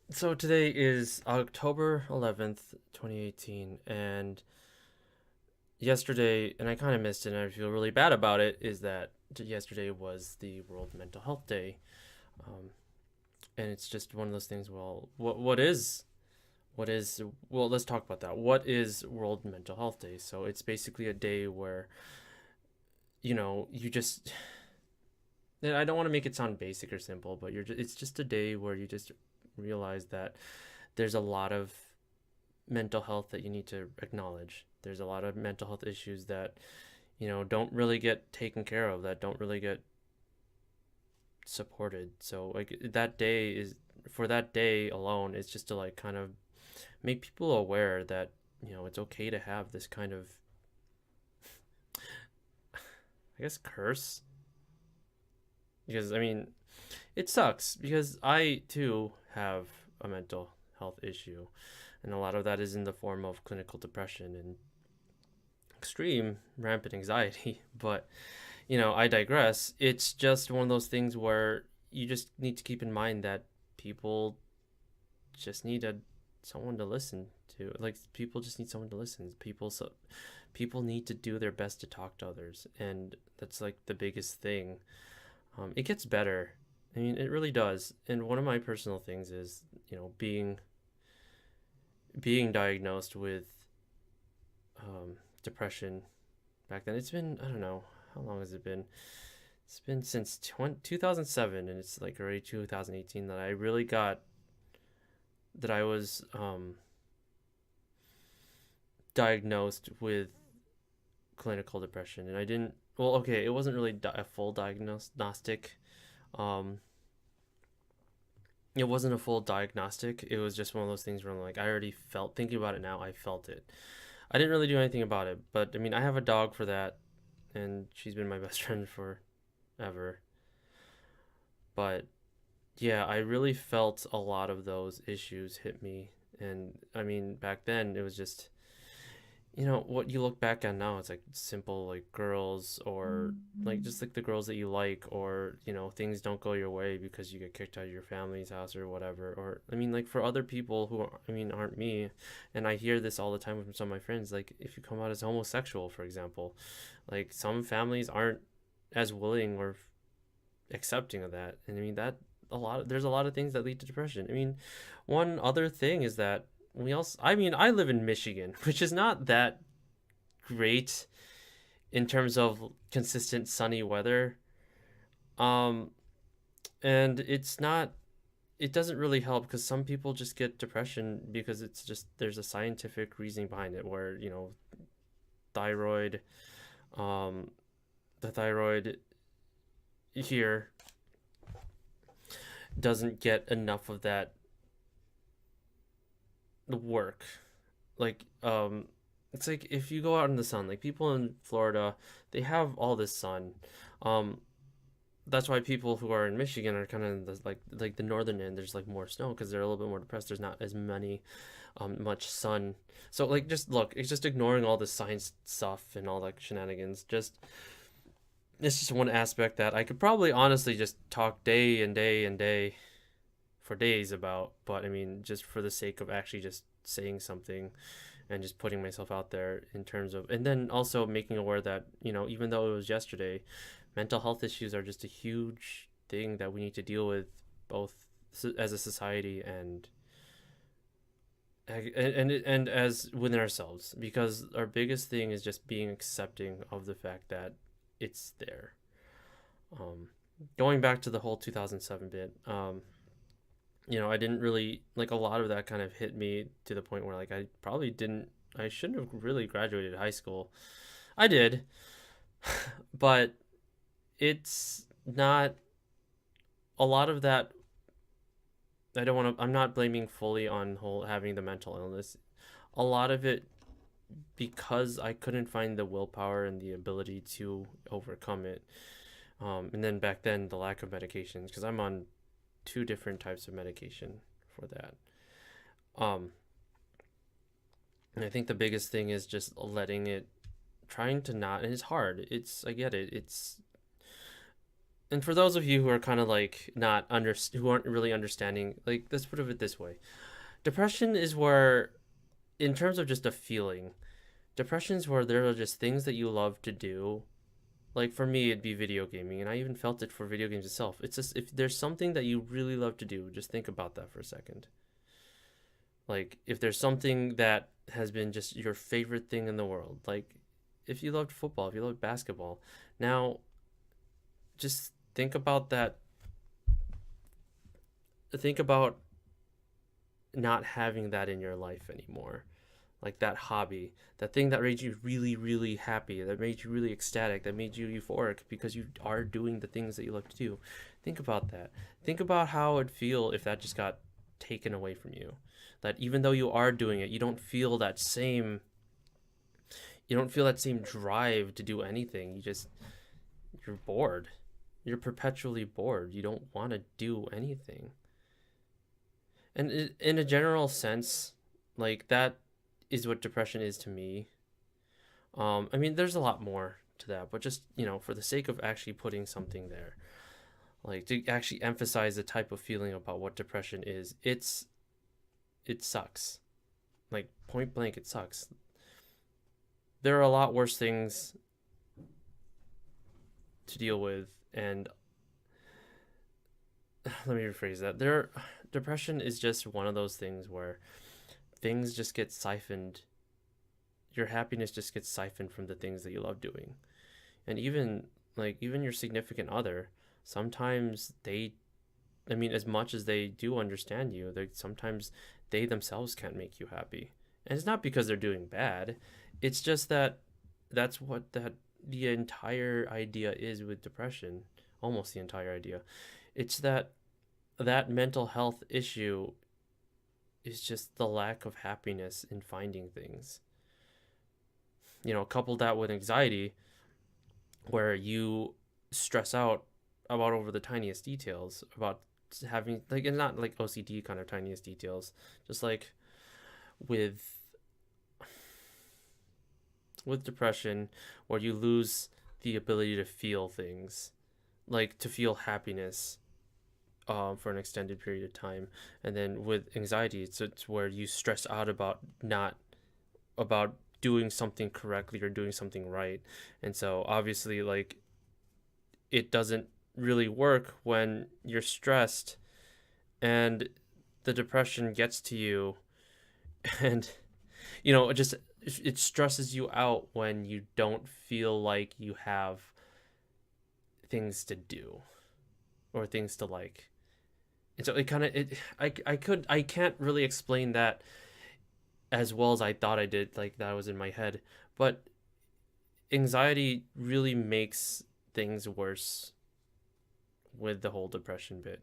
So today is October 11th, 2018, and yesterday, and I kind of missed it and I feel really bad about it, is that yesterday was the World Mental Health Day. Um, and it's just one of those things, well, what is, well, let's talk about that. What is World Mental Health Day? So it's basically a day where, you just, and I don't want to make it sound basic or simple, but it's just a day where you just realize that there's a lot of mental health that you need to acknowledge. There's a lot of mental health issues that, don't really get taken care of, that don't really get supported. So like that day is for that day alone, it's just to like kind of make people aware that, it's okay to have this kind of, I guess, curse. Because I mean, it sucks because I too have a mental health issue, and a lot of that is in the form of clinical depression and extreme rampant anxiety. But I digress. It's just one of those things where you just need to keep in mind that people just need someone to listen to. Like people just need someone to listen. People need to do their best to talk to others, and that's like the biggest thing. It gets better. I mean, it really does. And one of my personal things is, being diagnosed with depression back then. It's been, I don't know, how long has it been? It's been since 2007, and it's like already 2018 that I really got that I was diagnosed with clinical depression. And I didn't, well, okay, it wasn't really a full diagnostic. Um, it wasn't a full diagnostic. It was just one of those things where I'm like, I already felt, thinking about it now, I felt it. I didn't really do anything about it, but I mean, I have a dog for that, and she's been my best friend forever. But yeah, I really felt a lot of those issues hit me. And I mean, back then it was just, what you look back on now, it's like simple, like girls, or like just like the girls that you like, or, things don't go your way because you get kicked out of your family's house or whatever. Or, I mean, like for other people who, I mean, aren't me, and I hear this all the time from some of my friends, like if you come out as homosexual, for example, like some families aren't as willing or accepting of that. And I mean there's a lot of things that lead to depression. I mean, one other thing is that I mean, I live in Michigan, which is not that great in terms of consistent sunny weather. Um and it doesn't really help because some people just get depression because it's just there's a scientific reasoning behind it where, thyroid um the thyroid here doesn't get enough of that work. Like it's like if you go out in the sun, like people in Florida, they have all this sun. Um that's why people who are in Michigan are kind of like the northern end. There's like more snow because they're a little bit more depressed. There's not as much sun. So like just look, it's just ignoring all the science stuff and all that shenanigans. Just it's just one aspect that I could probably honestly just talk day and day and day for days about. But I mean, just for the sake of actually just saying something and just putting myself out there in terms of, and then also making aware that, even though it was yesterday, mental health issues are just a huge thing that we need to deal with both as a society and as within ourselves, because our biggest thing is just being accepting of the fact that it's there. um Going back to the whole 2007 bit, I didn't really like a lot of that kind of hit me to the point where like I shouldn't have really graduated high school. I did, but it's not a lot of that. I don't want to, I'm not blaming fully on whole having the mental illness. A lot of it because I couldn't find the willpower and the ability to overcome it. And then back then, the lack of medications, because I'm on two different types of medication for that. Um, and I think the biggest thing is just letting it, trying to not, and it's hard. I get it. It's And for those of you who are kind of like not under who aren't really understanding, like let's put it this way. Depression is where, in terms of just a feeling, depression is where there are just things that you love to do. Like for me, it'd be video gaming, and I even felt it for video games itself. It's just if there's something that you really love to do, just think about that for a second. Like if there's something that has been just your favorite thing in the world, like if you loved football, if you loved basketball, now just think about that. Think about not having that in your life anymore. Like that hobby, that thing that made you really, really happy, that made you really ecstatic, that made you euphoric because you are doing the things that you love to do. Think about that. Think about how it'd feel if that just got taken away from you. That even though you are doing it, you don't feel that same drive to do anything. You're bored. You're perpetually bored. You don't want to do anything. And in a general sense, like that is what depression is to me. I mean, there's a lot more to that, but just for the sake of actually putting something there, like to actually emphasize the type of feeling about what depression is, it sucks. Like point blank, it sucks. There are a lot worse things to deal with, and let me rephrase that. Depression is just one of those things where things just get siphoned. Your happiness just gets siphoned from the things that you love doing. And even your significant other, sometimes I mean, as much as they do understand you, sometimes they themselves can't make you happy. And it's not because they're doing bad. It's just that that's what that the entire idea is with depression, almost the entire idea. It's that mental health issue is just the lack of happiness in finding things. Couple that with anxiety, where you stress out about over the tiniest details, about having like, and not like OCD kind of tiniest details, just like with depression, where you lose the ability to feel things, like to feel happiness for an extended period of time. And then with anxiety, it's where you stress out about not about doing something correctly or doing something right. And so obviously, like, it doesn't really work when you're stressed and the depression gets to you, and it just it stresses you out when you don't feel like you have things to do or things to like. And so it kind of it I can't really explain that as well as I thought I did, like that was in my head. But anxiety really makes things worse with the whole depression bit,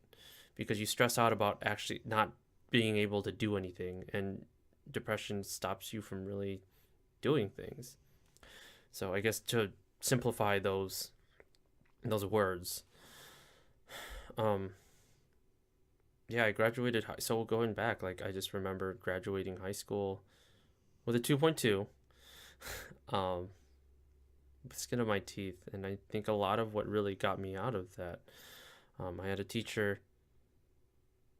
because you stress out about actually not being able to do anything, and depression stops you from really doing things. So I guess to simplify those words, um yeah, I graduated so going back, like I just remember graduating high school with a 2.2, um skin of my teeth. And I think a lot of what really got me out of that, I had a teacher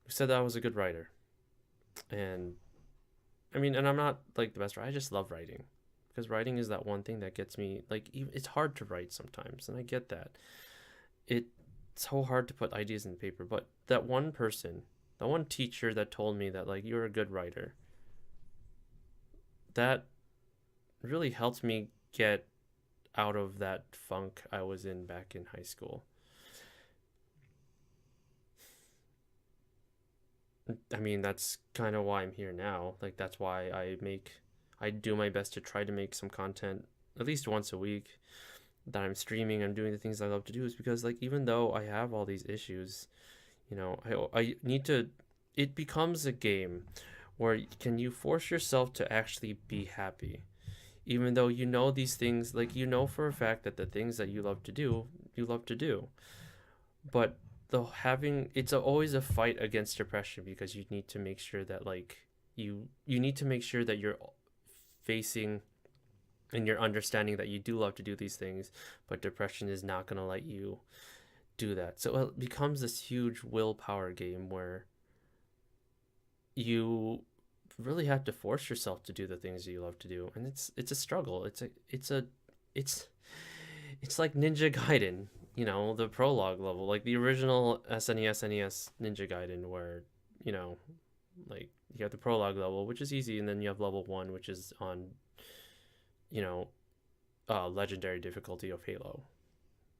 who said that I was a good writer. And I mean, and I'm not like the best writer. I just love writing, because writing is that one thing that gets me, like, it's hard to write sometimes, and I get that. It's so hard to put ideas in paper, but that one person, that one teacher that told me that, like, you're a good writer, that really helped me get out of that funk I was in back in high school. I mean, that's kind of why I'm here now. Like, that's why I do my best to try to make some content at least once a week, that I'm streaming, I'm doing the things I love to do, is because, like, even though I have all these issues, I need to, it becomes a game where can you force yourself to actually be happy, even though these things, like, for a fact that the things that you love to do. But it's always a fight against depression, because you need to make sure that, like, you need to make sure that you're facing and you're understanding that you do love to do these things, but depression is not going to let you do that. So it becomes this huge willpower game where you really have to force yourself to do the things that you love to do, and it's a struggle. It's it's like Ninja Gaiden, the prologue level, like the original SNES NES Ninja Gaiden, where you know, like you have the prologue level, which is easy, and then you have level one, which is on you know legendary difficulty of Halo,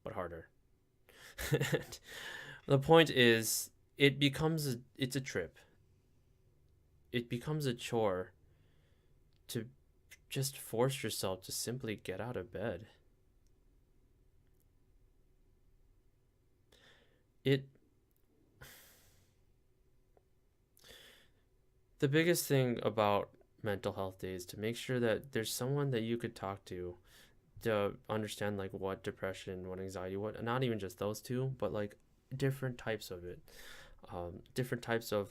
but harder. The point is, it's a trip. It becomes a chore to just force yourself to simply get out of bed. It The biggest thing about mental health days to make sure that there's someone that you could talk to understand like what depression, what anxiety, what not even just those two, but like different types of it, different types of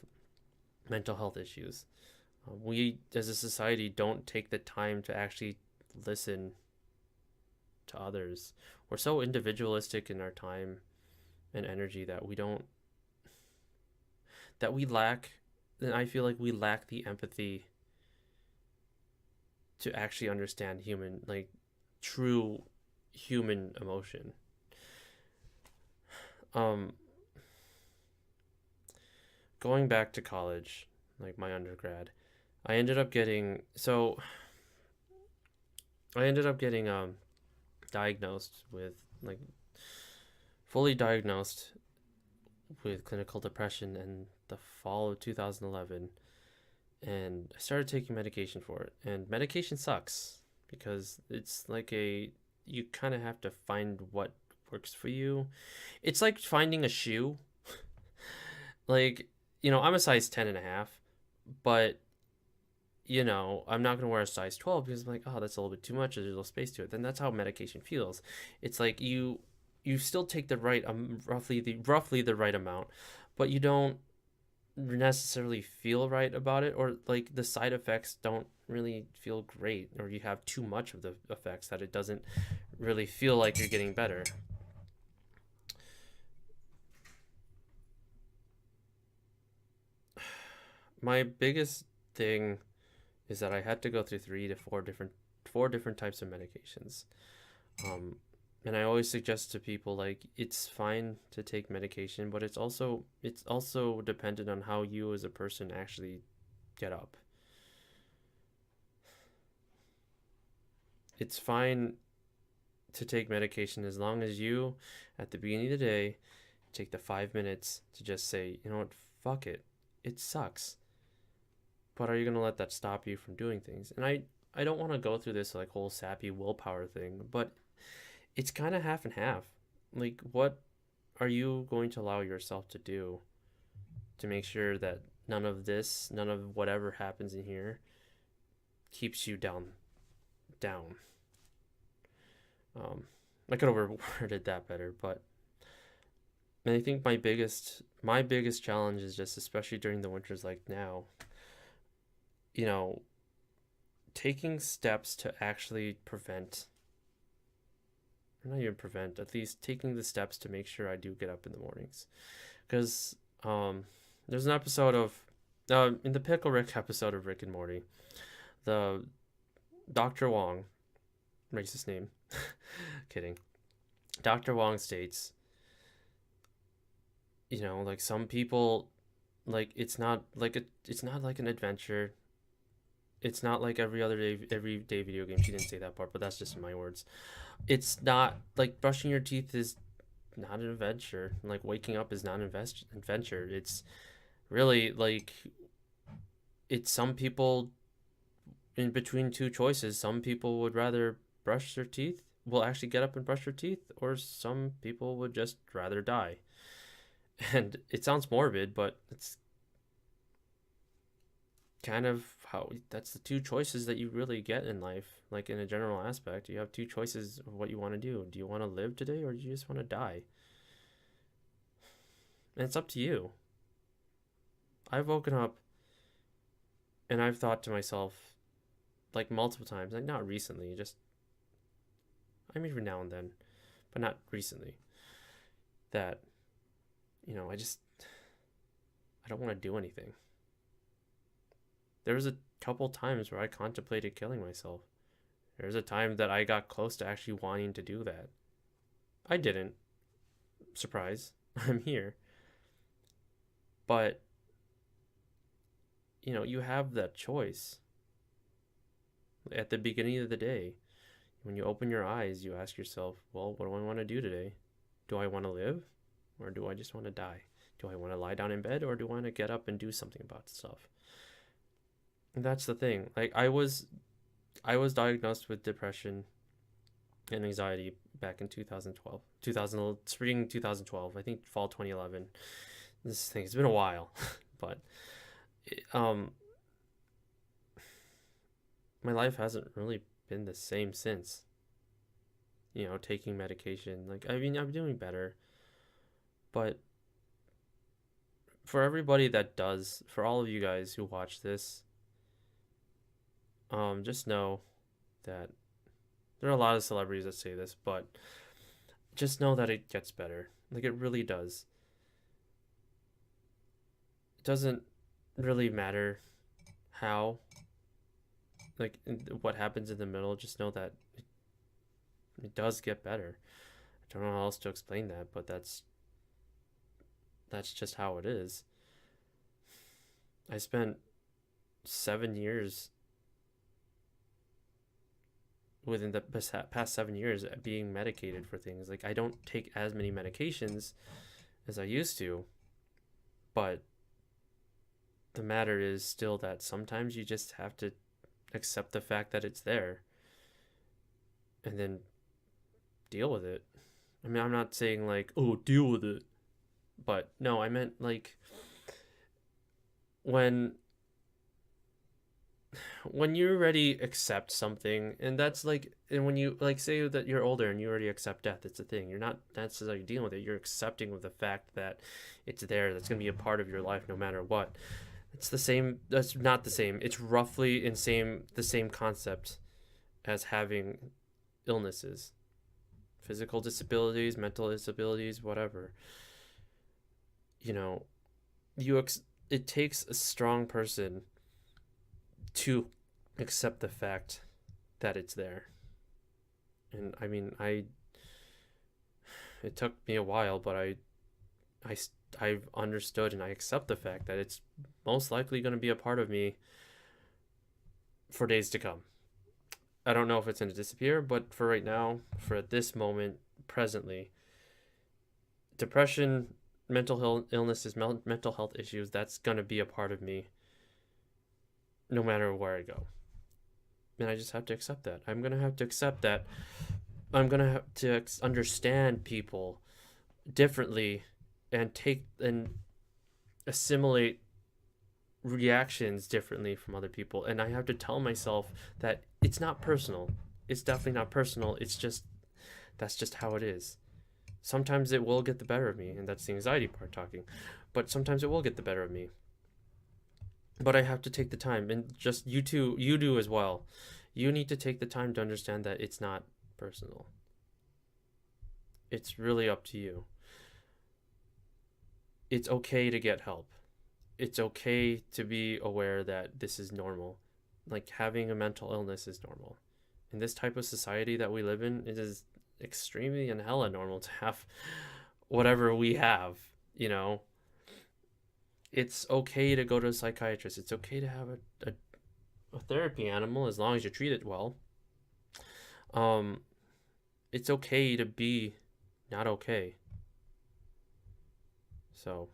mental health issues. We as a society don't take the time to actually listen to others. We're so individualistic in our time and energy that we lack, and I feel like we lack the empathy to actually understand like true human emotion. Um, Going back to college, like my undergrad, I ended up getting so I ended up getting diagnosed with like fully diagnosed with clinical depression in the fall of 2011, and I started taking medication for it. And medication sucks because it's like you kind of have to find what works for you. It's like finding a shoe. Like, I'm a size 10 and a half, but I'm not going to wear a size 12 because I'm like, oh, that's a little bit too much. There's a little space to it. Then that's how medication feels. It's like you still take the right roughly the right amount, but you don't necessarily feel right about it, or like the side effects don't really feel great, or you have too much of the effects that it doesn't really feel like you're getting better. My biggest thing is that I had to go through four different types of medications. Um, and I always suggest to people like it's fine to take medication, but it's also dependent on how you as a person actually get up. It's fine to take medication as long as you, at the beginning of the day, take the 5 minutes to just say, you know what, fuck it, it sucks. But are you gonna let that stop you from doing things? And I don't want to go through this like whole sappy willpower thing, but it's kind of half and half. Like, what are you going to allow yourself to do to make sure that none of whatever happens in here keeps you down? Um, I could have worded that better, but I think my biggest challenge is just, especially during the winters like now, you know, taking steps to actually prevent, or not even prevent, at least taking the steps to make sure I do get up in the mornings. Because there's an episode of, in the Pickle Rick episode of Rick and Morty, the Dr. Wong, racist name, kidding. Dr. Wong states, like some people, like it's not like an adventure. It's not like every day video game. She didn't say that part, but that's just in my words. It's not like brushing your teeth is not an adventure. Like waking up is not an adventure. It's really like it's some people in between two choices. Some people would rather brush their teeth, will actually get up and brush their teeth, or some people would just rather die. And it sounds morbid, but it's kind of how that's the two choices that you really get in life. Like in a general aspect, you have two choices of what you want to do. Do you want to live today, or do you just want to die? And it's up to you. I've woken up and I've thought to myself, like multiple times, like not recently, just I mean every now and then, but not recently, that, I don't want to do anything. There was a couple times where I contemplated killing myself. There was a time that I got close to actually wanting to do that. I didn't. Surprise. I'm here. But, you have that choice. At the beginning of the day, when you open your eyes, you ask yourself, well, what do I want to do today? Do I want to live? Or do I just want to die? Do I want to lie down in bed, or do I want to get up and do something about stuff? And that's the thing. Like I was diagnosed with depression and anxiety back in 2012. Spring 2012, I think fall 2011. This thing, it's been a while, but um my life hasn't really been the same since. Taking medication. Like, I mean, I'm doing better, but for everybody that does, for all of you guys who watch this, just know that there are a lot of celebrities that say this, but just know that it gets better. Like, it really does. It doesn't really matter how, like, what happens in the middle. Just know that it does get better. I don't know how else to explain that, but that's just how it is. I spent 7 years within the past 7 years being medicated for things. Like, I don't take as many medications as I used to, but the matter is still that sometimes you just have to accept the fact that it's there and then deal with it. I mean, I'm not saying like, oh, deal with it, but no, I meant like when you already accept something, and that's like, and when you like say that you're older and you already accept death, it's a thing. You're not necessarily dealing with it. You're accepting with the fact that it's there. That's gonna be a part of your life no matter what. It's the same. That's not the same. It's roughly the same concept as having illnesses, physical disabilities, mental disabilities, whatever. You know, it takes a strong person to accept the fact that it's there. And I mean, it took me a while, but I I've understood and I accept the fact that it's most likely going to be a part of me for days to come. I don't know if it's going to disappear, but for right now, for this moment, presently, depression, mental illnesses, mental health issues, that's going to be a part of me no matter where I go. And I just have to accept that. I'm going to have to accept that. I'm going to have to understand people differently and take and assimilate reactions differently from other people. And I have to tell myself that it's not personal. It's definitely not personal. That's just how it is. Sometimes it will get the better of me, and that's the anxiety part talking. But sometimes it will get the better of me. But I have to take the time, and just you too, you do as well. You need to take the time to understand that it's not personal. It's really up to you. It's okay to get help. It's okay to be aware that this is normal. Like, having a mental illness is normal. In this type of society that we live in, it is extremely and hella normal to have whatever we have, you know. It's okay to go to a psychiatrist. It's okay to have a therapy animal as long as you treat it well. Um, it's okay to be not okay. So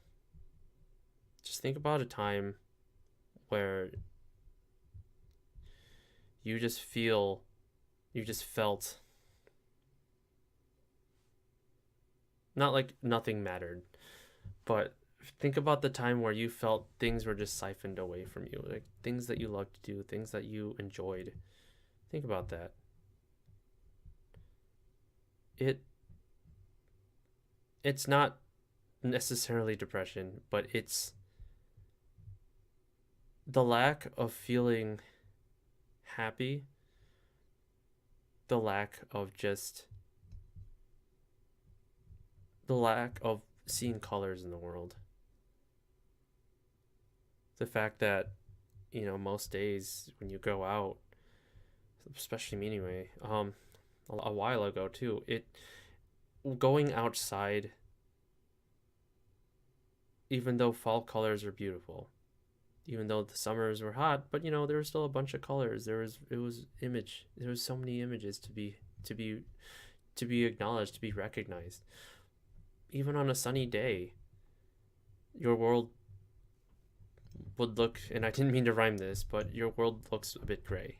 just think about a time where you just felt not like nothing mattered, but think about the time where you felt things were just siphoned away from you, like things that you loved to do, things that you enjoyed. Think about that. It it's not necessarily depression, but it's the lack of feeling happy, the lack of just the lack of seeing colors in the world. The fact that, most days when you go out, especially me anyway, a while ago too, it going outside, even though fall colors are beautiful, even though the summers were hot, but there was still a bunch of colors. There was so many images to be to be acknowledged, to be recognized. Even on a sunny day, your world would look, and I didn't mean to rhyme this, but your world looks a bit gray.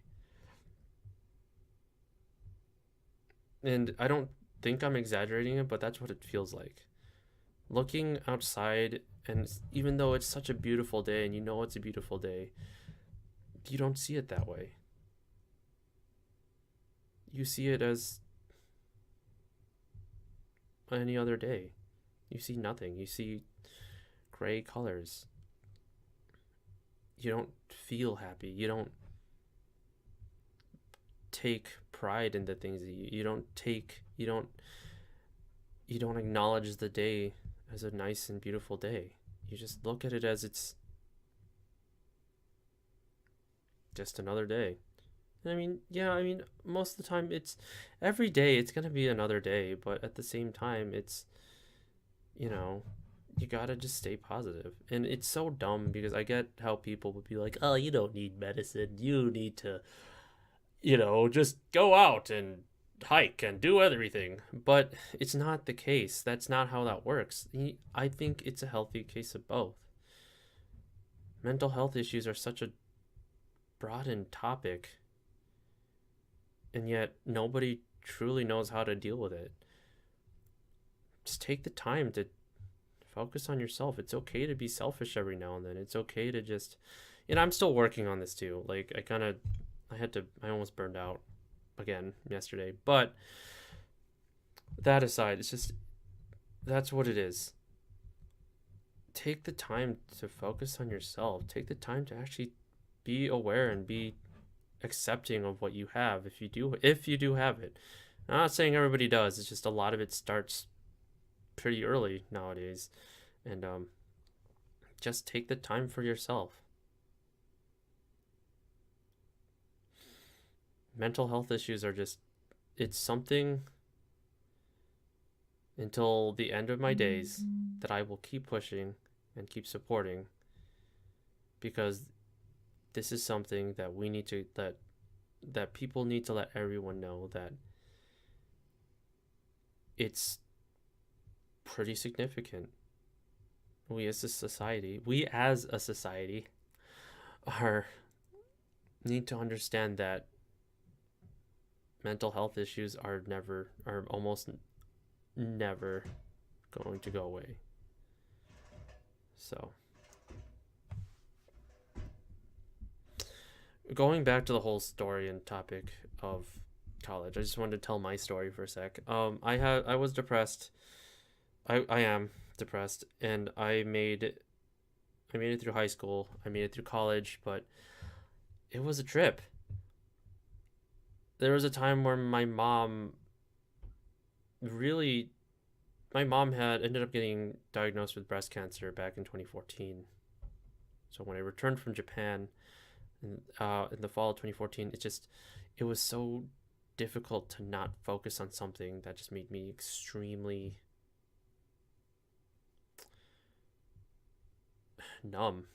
And I don't think I'm exaggerating it, but that's what it feels like. Looking outside, and even though it's such a beautiful day and it's a beautiful day, you don't see it that way. You see it as any other day. You see nothing. You see gray colors. You don't feel happy. You don't take pride in the things that you don't acknowledge the day as a nice and beautiful day. You just look at it as it's just another day. And I mean, yeah, I mean, most of the time it's every day it's going to be another day, but at the same time you know, you gotta just stay positive. And it's so dumb because I get how people would be like, oh, you don't need medicine. You need to, just go out and hike and do everything. But it's not the case. That's not how that works. I think it's a healthy case of both. Mental health issues are such a broadened topic, and yet nobody truly knows how to deal with it. Just take the time to focus on yourself. It's okay to be selfish every now and then. It's okay to just, and I'm still working on this too. Like I almost burned out again yesterday. But that aside, it's just, that's what it is. Take the time to focus on yourself. Take the time to actually be aware and be accepting of what you have if you do have it. I'm not saying everybody does. It's just a lot of it starts pretty early nowadays. And just take the time for yourself. Mental health issues are just, it's something until the end of my days that I will keep pushing and keep supporting, because this is something that we need to that people need to let everyone know that it's pretty significant. We as a society are need to understand that mental health issues are almost never going to go away. So, going back to the whole story and topic of college, I just wanted to tell my story for a sec. I was depressed. I am depressed, and I made it through high school. I made it through college, but it was a trip. There was a time where really my mom had ended up getting diagnosed with breast cancer back in 2014. So when I returned from Japan in the fall of 2014, it was so difficult to not focus on something that just made me extremely numb.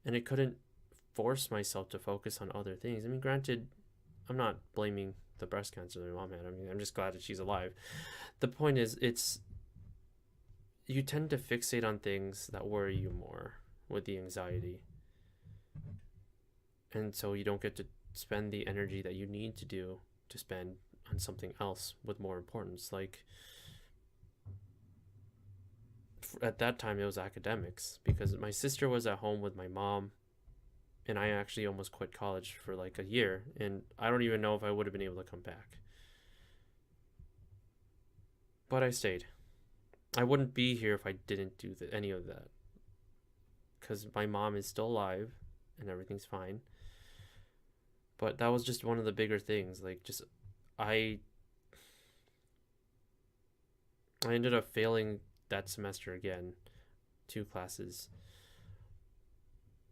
And I couldn't force myself to focus on other things. I mean, granted, I'm not blaming the breast cancer that my mom had. I mean, I'm just glad that she's alive. The point is, you tend to fixate on things that worry you more with the anxiety. And so you don't get to spend the energy that you need to spend on something else with more importance. Like, at that time, it was academics, because my sister was at home with my mom, and I actually almost quit college for like a year, and I don't even know if I would have been able to come back. But I stayed. I wouldn't be here if I didn't do any of that, because my mom is still alive and everything's fine. But that was just one of the bigger things. Like, just, I I ended up failing that semester again, 2 classes.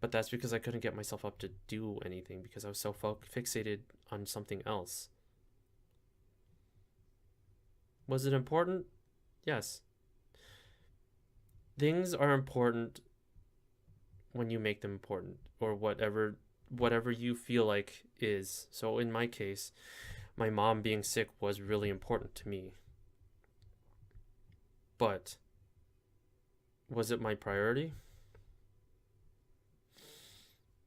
But that's because I couldn't get myself up to do anything because I was so fixated on something else. Was it important? Yes. Things are important when you make them important, or whatever you feel like is. So in my case, my mom being sick was really important to me. But was it my priority?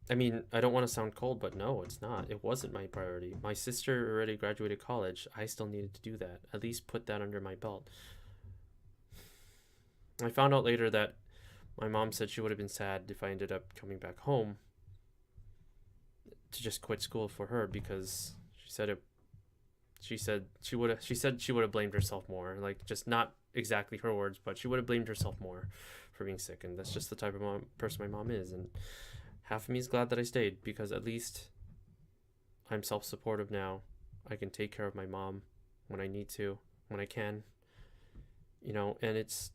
I mean, I don't want to sound cold, but no, it's not. It wasn't my priority. My sister already graduated college. I still needed to do that. At least put that under my belt. I found out later that my mom said she would have been sad if I ended up coming back home to just quit school for her because she said she would have blamed herself more. Like, just not exactly her words, but she would have blamed herself more for being sick, and that's just the type of person my mom is. And half of me is glad that I stayed because at least I'm self-supportive now. I can take care of my mom when I need to, when I can, and it's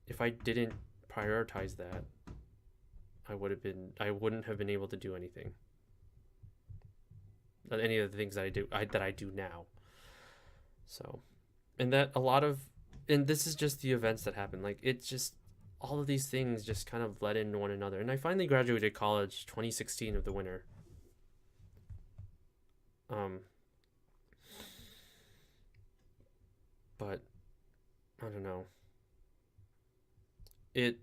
if I didn't prioritize that, I wouldn't have been able to do anything. Any of the things that I do now. So, and that a lot of and this is just the events that happen. Like, it's just all of these things just kind of led into one another. And I finally graduated college 2016 of the winter. Um but I don't know. It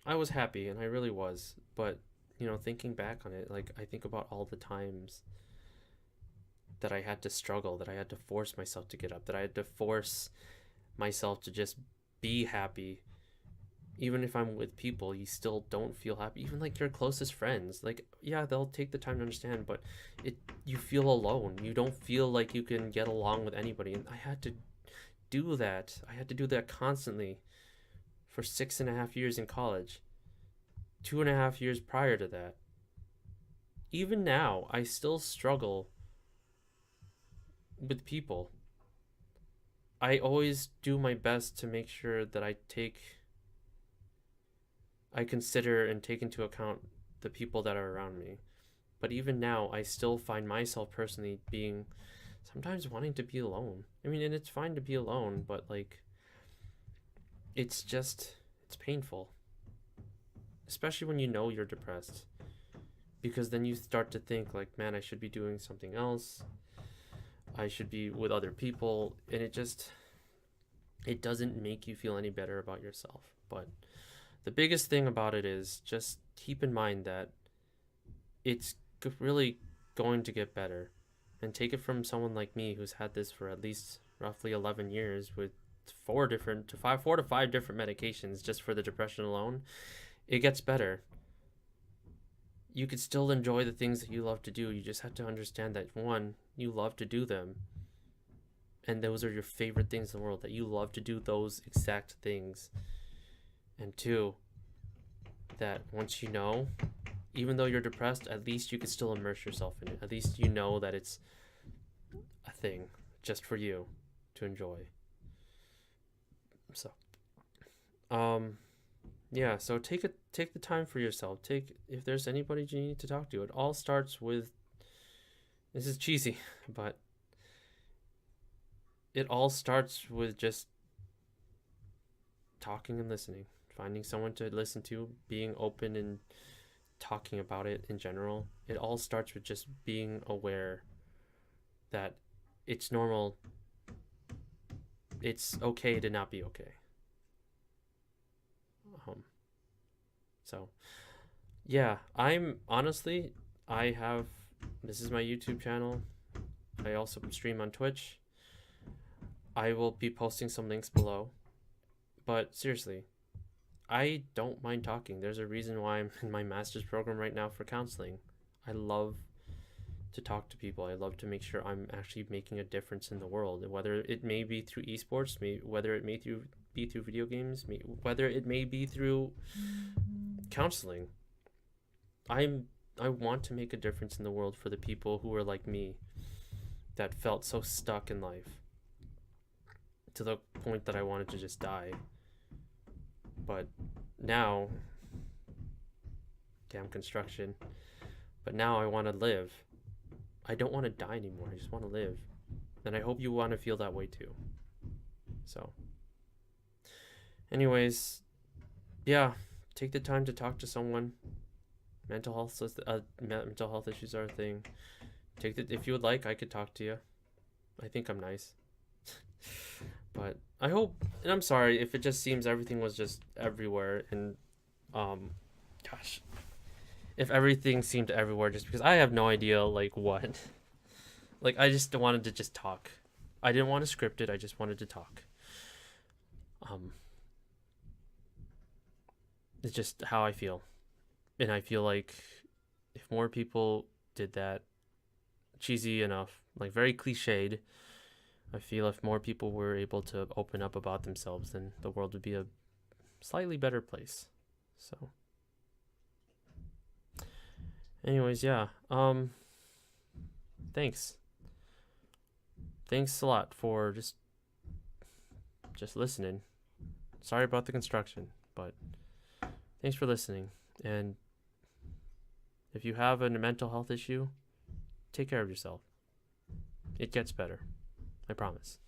I was happy, and I really was, but thinking back on it, like, I think about all the times that I had to struggle, that I had to force myself to get up, that I had to force myself to just be happy. Even if I'm with people, you still don't feel happy. Even like your closest friends, like, yeah, they'll take the time to understand, but you feel alone. You don't feel like you can get along with anybody. And I had to do that. I had to do that constantly for 6.5 years in college, 2.5 years prior to that. Even now, I still struggle with people. I always do my best to make sure that I consider and take into account the people that are around me. But even now, I still find myself personally being sometimes wanting to be alone. I mean, and it's fine to be alone, but like, it's painful, especially when you're depressed, because then you start to think like, man, I should be doing something else. I should be with other people, and it doesn't make you feel any better about yourself. But the biggest thing about it is just keep in mind that it's really going to get better. And take it from someone like me who's had this for at least roughly 11 years with 4 to 5 different medications just for the depression alone. It gets better. You could still enjoy the things that you love to do. You just have to understand that, one, you love to do them, and those are your favorite things in the world, that you love to do those exact things. And two, that once even though you're depressed, at least you can still immerse yourself in it. At least you know that it's a thing just for you to enjoy. So, yeah. So take the time for yourself. If there's anybody you need to talk to, it all starts with. This is cheesy, but it all starts with just talking and listening, finding someone to listen to, being open and talking about it in general. It all starts with just being aware that it's normal. It's okay to not be okay. Um, so, yeah, I'm honestly, I have, this is my YouTube channel. I also stream on Twitch. I will be posting some links below. But seriously, I don't mind talking. There's a reason why I'm in my master's program right now for counseling. I love to talk to people. I love to make sure I'm actually making a difference in the world, whether it may be through esports, whether it may be through video games, whether it may be through counseling. I want to make a difference in the world for the people who are like me, that felt so stuck in life. to the point that I wanted to just die. But now, damn construction. But now I want to live. I don't want to die anymore. I just want to live. And I hope you want to feel that way too. So, anyways, yeah, take the time to talk to someone. Mental health issues are a thing. If you would like, I could talk to you. I think I'm nice. But I hope, and I'm sorry if it just seems everything was just everywhere, and gosh, if everything seemed everywhere, just because I have no idea like what. Like, I just wanted to just talk. I didn't want to script it. I just wanted to talk. It's just how I feel. And I feel like if more people did that, cheesy enough, like very cliched, I feel if more people were able to open up about themselves, then the world would be a slightly better place. So, anyways, yeah. Thanks. Thanks a lot for just listening. Sorry about the construction, but thanks for listening. And if you have a mental health issue, take care of yourself. It gets better. I promise.